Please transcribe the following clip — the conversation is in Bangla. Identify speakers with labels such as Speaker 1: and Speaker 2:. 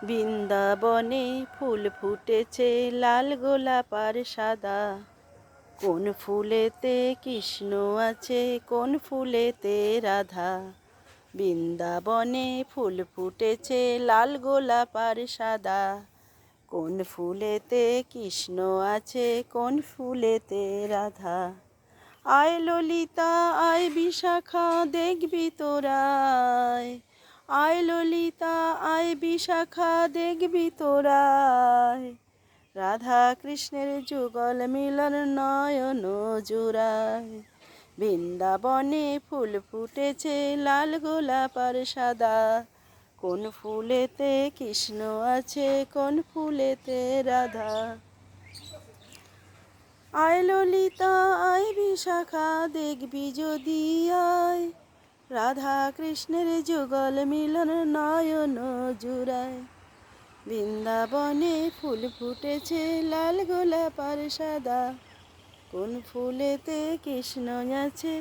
Speaker 1: বৃন্দাবনে ফুল ফুটেছে লাল গোলাপ আর সাদা। কোন ফুলেতে কৃষ্ণ আছে, কোন ফুলেতে রাধা। বৃন্দাবনে ফুল ফুটেছে লাল গোলাপ আর সাদা। কোন ফুলেতে কৃষ্ণ আছে, কোন ফুলেতে রাধা। আয় ললিতা আয় বিশাখা দেখবি তোরায়। আয় ললিতা আয় বিশাখা দেখবি তোরায়। রাধা কৃষ্ণের যুগল মিলন নয়ন জুড়ায়। বৃন্দাবনে ফুল ফুটেছে লাল গোলাপ আর সাদা। কোন ফুলেতে কৃষ্ণ আছে, কোন ফুলেতে রাধা। আয় ললিতা আয় বিশাখা দেখবি যদি আয়। রাধা কৃষ্ণের যুগল মিলন নয়ন জুড়ায়। বৃন্দাবনে ফুল ফুটেছে লাল গোলাপ আর সাদা। কোন ফুলেতে কৃষ্ণ আছে।